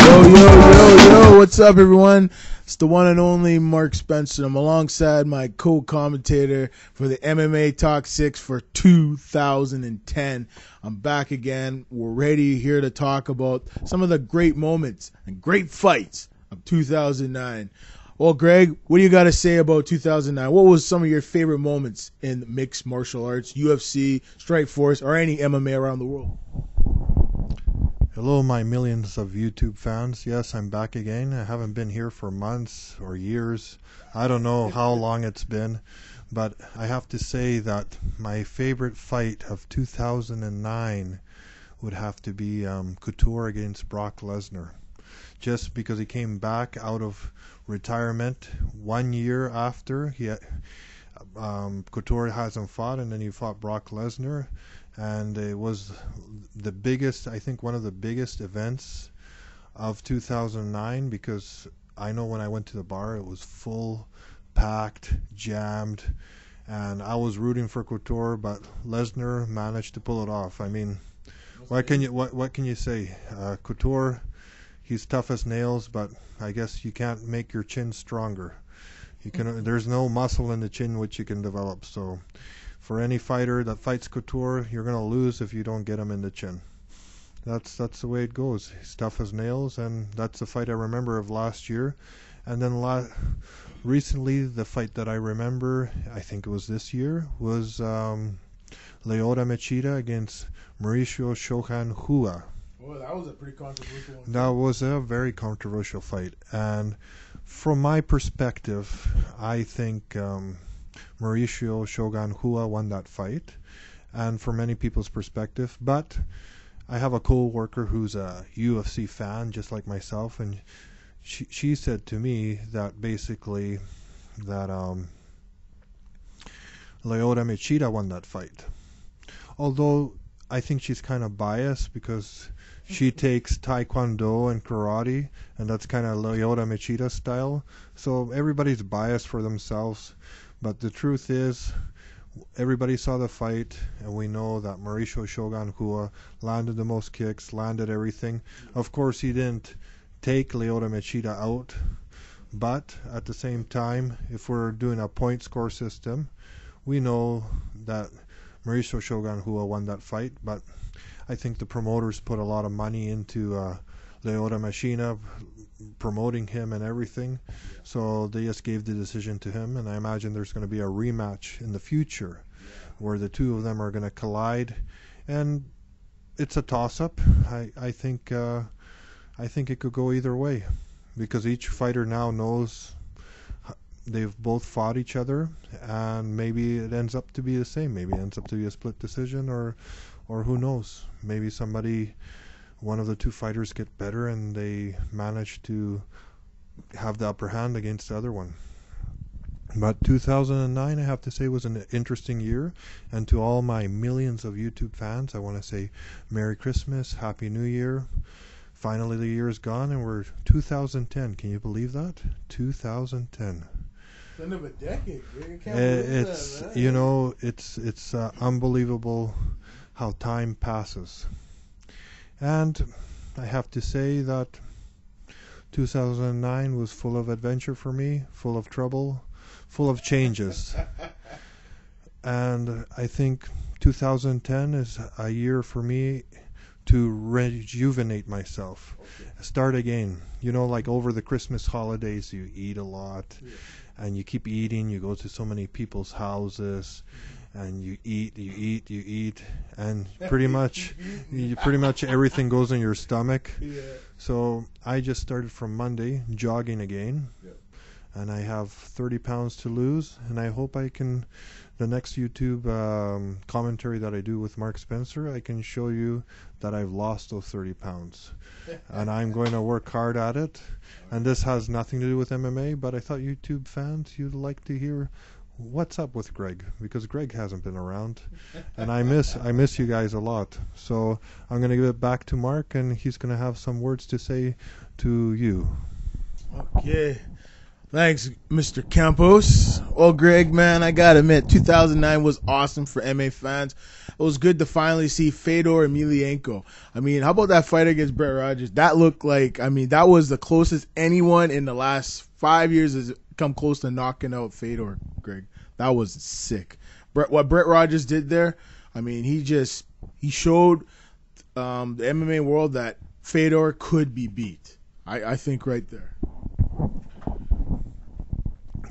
What's up, everyone? It's the one and only Mark Spencer. I'm alongside my co-commentator for the MMA Talk 6 for 2010. I'm back again. We're ready here to talk about some of the great moments and great fights of 2009. Well, Greg, what do you got to say about 2009? What was some of your favorite moments in mixed martial arts, UFC, Strikeforce, or any MMA around the world? Hello, my millions of YouTube fans. Yes, I'm back again. I haven't been here for months or years. I don't know how long it's been, but I have to say that my favorite fight of 2009 would have to be Couture against Brock Lesnar. Just because he came back out of retirement 1 year after Couture hasn't fought, and then he fought Brock Lesnar. And it was the biggest, I think one of the biggest events of 2009, because I know when I went to the bar, it was full, packed, jammed, and I was rooting for Couture, but Lesnar managed to pull it off. I mean, what can you say? Couture, he's tough as nails, but I guess you can't make your chin stronger. There's no muscle in the chin which you can develop, so for any fighter that fights Couture, you're going to lose if you don't get him in the chin. That's the way it goes. He's tough as nails, and that's the fight I remember of last year. And then recently, the fight that I remember, I think it was this year, was Lyoto Machida against Mauricio Shogun Rua. Oh, that was a pretty controversial one. That was a very controversial fight. And from my perspective, I think Mauricio Shogun Rua won that fight, and for many people's perspective. But I have a co-worker who's a UFC fan, just like myself, and she said to me that basically that Lyoto Machida won that fight. Although I think she's kind of biased because she takes Taekwondo and karate, and that's kind of Lyoto Machida style. So everybody's biased for themselves. But the truth is, everybody saw the fight, and we know that Mauricio Shogun Rua landed the most kicks, landed everything. Of course, he didn't take Lyoto Machida out, but at the same time, if we're doing a point score system, we know that Mauricio Shogun Rua won that fight, but I think the promoters put a lot of money into Lyoto Machida, promoting him and everything, so they just gave the decision to him, and I imagine there's going to be a rematch in the future where the two of them are going to collide, and it's a toss-up. I think it could go either way, because each fighter now knows they've both fought each other, and maybe it ends up to be the same. Maybe it ends up to be a split decision, or who knows, maybe one of the two fighters get better and they manage to have the upper hand against the other one. But 2009, I have to say, was an interesting year. And to all my millions of YouTube fans, I want to say Merry Christmas, Happy New Year. Finally, the year is gone, and we're 2010. Can you believe that? 2010. End of a decade. It's that, you know, it's unbelievable how time passes. And I have to say that 2009 was full of adventure for me, full of trouble, full of changes. And I think 2010 is a year for me to rejuvenate myself, start again. You know, like over the Christmas holidays, you eat a lot, and you keep eating. You go to so many people's houses, and you eat, and pretty much everything goes in your stomach. So I just started from Monday jogging again, and I have 30 pounds to lose, and I hope I can, the next YouTube commentary that I do with Mark Spencer, I can show you that I've lost those 30 pounds. And I'm going to work hard at it. And this has nothing to do with MMA, but I thought YouTube fans, you'd like to hear what's up with Greg, because Greg hasn't been around, and I miss you guys a lot. So I'm going to give it back to Mark, and he's going to have some words to say to you. Okay. Thanks, Mr. Campos. Well, Greg, man, I gotta admit, 2009 was awesome for MMA fans. It was good to finally see Fedor Emelianenko. I mean, how about that fight against Brett Rogers? That looked like, I mean, that was the closest anyone in the last 5 years has come close to knocking out Fedor, Greg. That was sick. What Brett Rogers did there, I mean, he showed the MMA world that Fedor could be beat. I think right there.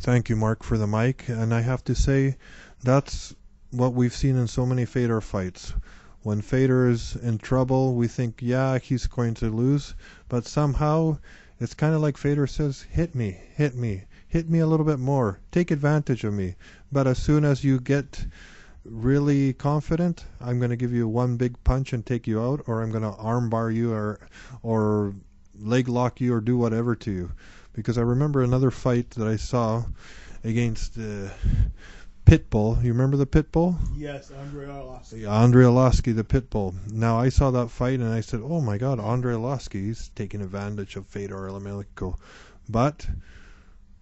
Thank you, Mark, for the mic. And I have to say, that's what we've seen in so many Fedor fights. When Fedor is in trouble, we think, yeah, he's going to lose. But somehow, it's kind of like Fedor says, hit me a little bit more, take advantage of me. But as soon as you get really confident, I'm going to give you one big punch and take you out, or I'm going to arm bar you or leg lock you or do whatever to you. Because I remember another fight that I saw against Pitbull. You remember the Pitbull? Yes, Andrei Arlovski. Andrei Arlovski, the Pitbull. Now, I saw that fight and I said, oh my God, Andrei Arlovski, he's taking advantage of Fedor Emelianenko. But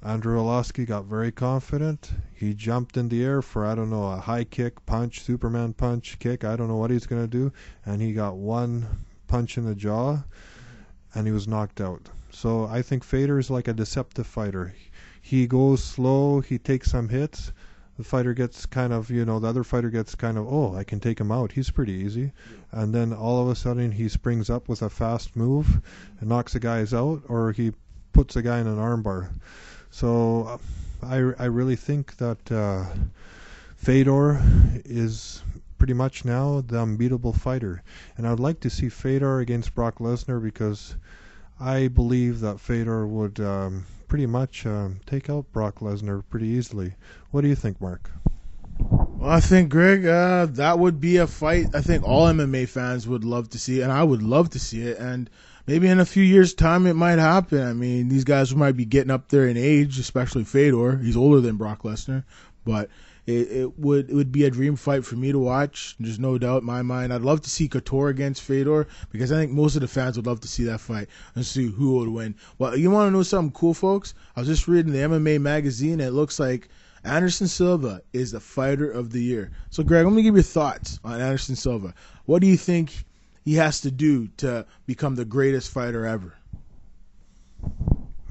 Andrei Arlovski got very confident. He jumped in the air for, I don't know, a high kick, punch, Superman punch, kick. I don't know what he's going to do. And he got one punch in the jaw and he was knocked out. So I think Fedor is like a deceptive fighter. He goes slow, he takes some hits. The fighter gets kind of, the other fighter gets kind of, oh, I can take him out. He's pretty easy. And then all of a sudden he springs up with a fast move and knocks the guys out, or he puts a guy in an armbar. So I really think that Fedor is pretty much now the unbeatable fighter. And I would like to see Fedor against Brock Lesnar, because I believe that Fedor would pretty much take out Brock Lesnar pretty easily. What do you think, Mark? Well, I think, Greg, that would be a fight I think all MMA fans would love to see, and I would love to see it. And maybe in a few years' time it might happen. I mean, these guys might be getting up there in age, especially Fedor. He's older than Brock Lesnar, but it would be a dream fight for me to watch. There's no doubt in my mind. I'd love to see Couture against Fedor, because I think most of the fans would love to see that fight and see who would win. Well, you want to know something cool, folks? I was just reading the MMA magazine, and it looks like Anderson Silva is the fighter of the year. So, Greg, let me give your thoughts on Anderson Silva. What do you think he has to do to become the greatest fighter ever?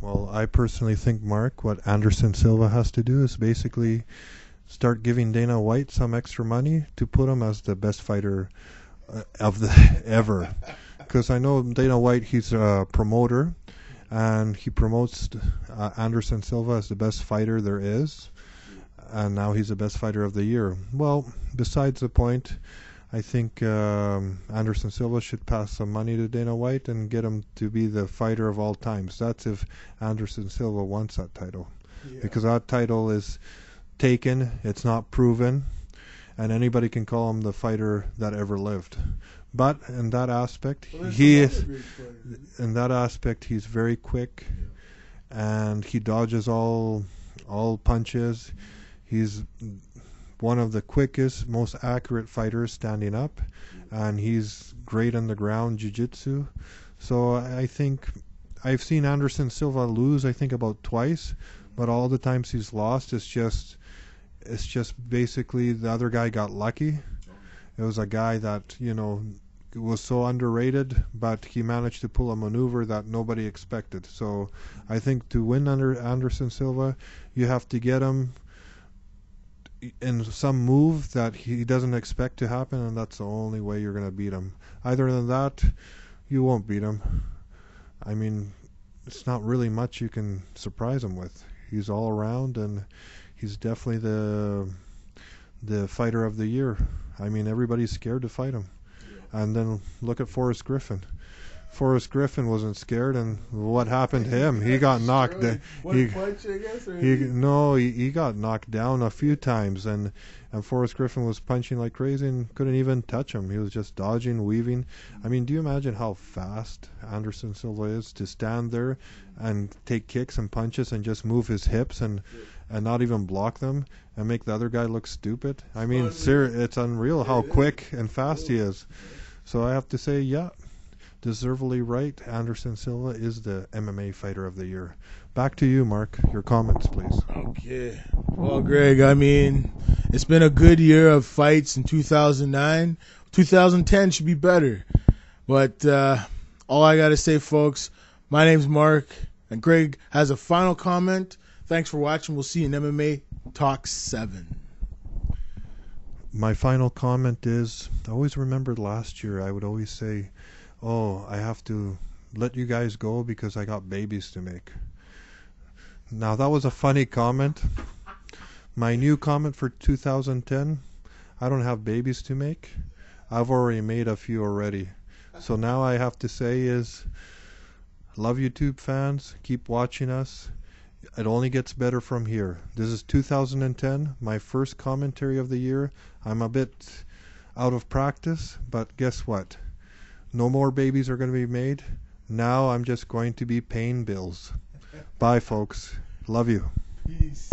Well, I personally think, Mark, what Anderson Silva has to do is basically start giving Dana White some extra money to put him as the best fighter of the ever. Because I know Dana White, he's a promoter, and he promotes Anderson Silva as the best fighter there is, and now he's the best fighter of the year. Well, besides the point, I think Anderson Silva should pass some money to Dana White and get him to be the fighter of all times. That's if Anderson Silva wants that title. Yeah. Because that title is taken, it's not proven, and anybody can call him the fighter that ever lived. But in that aspect, he's very quick, and he dodges all punches. He's one of the quickest, most accurate fighters standing up, and he's great on the ground, jiu-jitsu. So I think I've seen Anderson Silva lose, I think, about twice, but all the times he's lost, it's just basically the other guy got lucky. It was a guy that, was so underrated, but he managed to pull a maneuver that nobody expected. So I think to win under Anderson Silva, you have to get him in some move that he doesn't expect to happen, and that's the only way you're going to beat him. Other than that, you won't beat him. I mean, it's not really much you can surprise him with. He's all around, and he's definitely the fighter of the year. I mean, everybody's scared to fight him. And then look at Forrest Griffin. Forrest Griffin wasn't scared, and what happened to him? He got knocked down. He got knocked down a few times, and Forrest Griffin was punching like crazy and couldn't even touch him. He was just dodging, weaving. I mean, do you imagine how fast Anderson Silva is to stand there and take kicks and punches and just move his hips and not even block them and make the other guy look stupid? I mean, it's unreal how quick and fast he is. So I have to say, yeah, deservedly right. Anderson Silva is the MMA Fighter of the Year. Back to you, Mark. Your comments, please. Okay. Well, Greg, I mean, it's been a good year of fights in 2009. 2010 should be better. But all I got to say, folks, my name's Mark, and Greg has a final comment. Thanks for watching. We'll see you in MMA Talk 7. My final comment is, I always remembered last year I would always say, oh, I have to let you guys go because I got babies to make. Now, that was a funny comment. My new comment for 2010, I don't have babies to make. I've already made a few already. So now I have to say is, love YouTube fans, keep watching us. It only gets better from here. This is 2010, my first commentary of the year. I'm a bit out of practice, but guess what? No more babies are going to be made. Now I'm just going to be paying bills. Bye, folks. Love you. Peace.